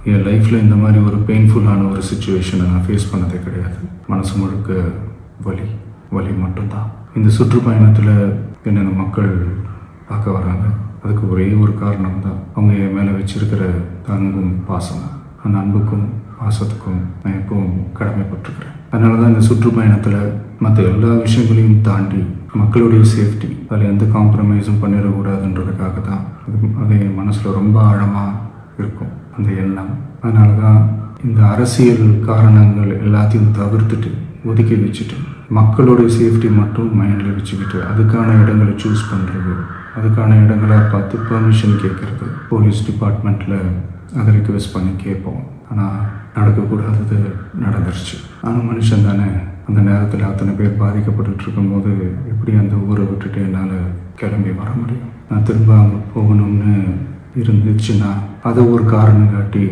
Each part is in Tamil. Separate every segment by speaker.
Speaker 1: என் லைஃப்பில் இந்த மாதிரி ஒரு பெயின்ஃபுல்லான ஒரு சுச்சுவேஷனை நான் ஃபேஸ் பண்ணதே கிடையாது. மனசு முழுக்க வலி மட்டும்தான். இந்த சுற்றுப்பயணத்தில் என்னென்ன மக்கள் பார்க்க வராங்க, அதுக்கு ஒரே ஒரு காரணம் தான், அவங்க என் மேலே வச்சிருக்கிற அன்பும் பாசமும். அந்த அன்புக்கும் பாசத்துக்கும் நான் எப்பவும் கடமைப்பட்டிருக்கிறேன். அதனால தான் இந்த சுற்றுப்பயணத்தில் மற்ற எல்லா விஷயங்களையும் தாண்டி மக்களுடைய சேஃப்டி, அதில் எந்த காம்ப்ரமைஸும் பண்ணிடக்கூடாதுன்றதுக்காக தான் அது என் மனசில் ரொம்ப ஆழமாக இருக்கும் அந்த எண்ணம். அதனால தான் இந்த அரசியல் காரணங்கள் எல்லாத்தையும் தவிர்த்துட்டு ஒதுக்கி வச்சுட்டு மக்களோட சேஃப்டி மட்டும் மைண்டில் வச்சுக்கிட்டு அதுக்கான இடங்களை சூஸ் பண்ணுறது, அதுக்கான இடங்களை பார்த்து பெர்மிஷன் கேட்குறது, போலீஸ் டிபார்ட்மெண்ட்டில் அதை ரிக்வெஸ்ட் பண்ணி கேட்போம். ஆனால் நடக்கக்கூடாதது நடந்துருச்சு. ஆனால் மனுஷன் தானே. அந்த நேரத்தில் அத்தனை பேர் பாதிக்கப்பட்டு இருக்கும்போது எப்படி அந்த ஊரை விட்டுட்டு என்னால் கிளம்பி வர முடியும்? நான் திரும்ப அங்கே போகணும்னு இருந்துச்சுன்னா அதை ஒரு காரணம் காட்டி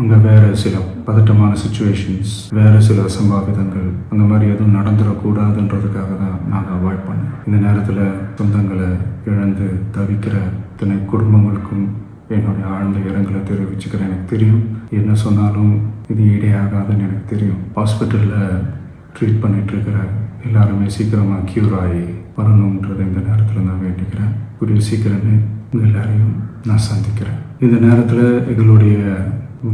Speaker 1: அங்கே வேறு சில பதட்டமான சுச்சுவேஷன்ஸ், வேறு சில அசம்பாவிதங்கள் அந்த மாதிரி எதுவும் நடந்துடக்கூடாதுன்றதுக்காக தான் நான் அவாய்ட் பண்ணேன். இந்த நேரத்தில் சொந்தங்களை இழந்து தவிக்கிற இத்தனை குடும்பங்களுக்கும் என்னுடைய ஆழ்ந்த இரங்கலை தெரிவிச்சுக்கிறேன். எனக்கு தெரியும் என்ன சொன்னாலும் இது ஈடேயாகாதுன்னு எனக்கு தெரியும். ஹாஸ்பிட்டலில் ட்ரீட் பண்ணிகிட்ருக்கிற எல்லாருமே சீக்கிரமாக க்யூர் ஆகி வரணுன்றதை இந்த நேரத்தில் நான் வேண்டிக்கிறேன். கூடிய சீக்கிரமே உங்கள் எல்லாரையும் நான் சந்திக்கிறேன். இந்த நேரத்தில் எங்களுடைய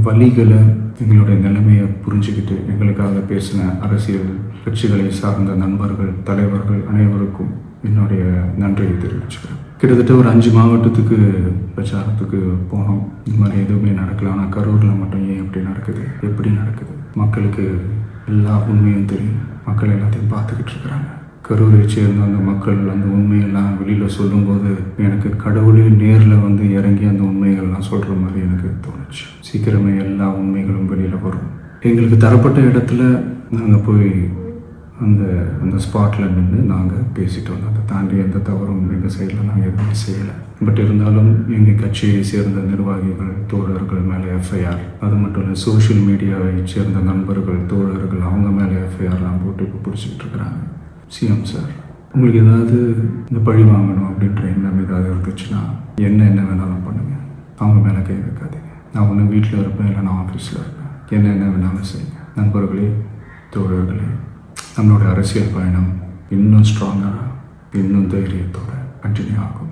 Speaker 1: வலிகளை, எங்களுடைய நிலைமையை புரிஞ்சுக்கிட்டு எங்களுக்காக பேசின அரசியல் கட்சிகளை சார்ந்த நண்பர்கள், தலைவர்கள் அனைவருக்கும் என்னுடைய நன்றியை தெரிவிச்சுக்கிறேன். கிட்டத்தட்ட ஒரு 5 மாவட்டத்துக்கு பிரச்சாரத்துக்கு போனோம். இந்த மாதிரி எதுவுமே நடக்கல. ஆனால் கரூரில் மட்டும் ஏன் எப்படி நடக்குது, எப்படி நடக்குது? மக்களுக்கு எல்லா உண்மையும் தெரியும். மக்கள் எல்லாத்தையும் பார்த்துக்கிட்டு இருக்கிறாங்க. கரூரை சேர்ந்த அந்த மக்கள் அந்த உண்மையெல்லாம் வெளியில் சொல்லும்போது எனக்கு கடவுளே நேரில் வந்து இறங்கி அந்த உண்மைகள்லாம் சொல்கிற மாதிரி எனக்கு தோணுச்சு. சீக்கிரமே எல்லா உண்மைகளும் வெளியில் வரும். எங்களுக்கு தரப்பட்ட இடத்துல நாங்கள் போய் அந்த ஸ்பாட்டில் நின்று நாங்கள் பேசிட்டு வந்தோம். அதை தாண்டி எந்த தவறும் எங்கள் சைடில் நாங்கள் எதுவுமே செய்யலை. பட் இருந்தாலும் எங்கள் கட்சியை சேர்ந்த நிர்வாகிகள், தோழர்கள் மேலே எஃப்ஐஆர், அது மட்டும் இல்லை சோஷியல் மீடியாவை சேர்ந்த நண்பர்கள், தோழர்கள் அவங்க மேலே எஃப்ஐஆர்லாம் போட்டு இப்போ பிடிச்சிக்கிட்டு இருக்கிறாங்க. சிஎம் சார், உங்களுக்கு ஏதாவது இந்த பழி வாங்கணும் அப்படின்ற எண்ணம் ஏதாவது இருந்துச்சுன்னா என்ன வேணாலும் பண்ணுங்க. அவங்க மேலே கை வைக்காதீங்க. நான் ஒன்று வீட்டில் இருப்பேன், இல்லை நான் ஆஃபீஸில் இருப்பேன். என்ன வேணாலும் செய்யுங்க. நண்பர்களே, தோழர்களே, நம்மளோட அரசியல் பயணம் இன்னும் ஸ்ட்ராங்காக, இன்னும் தைரியத்தோடு கண்டினியூ ஆகும்.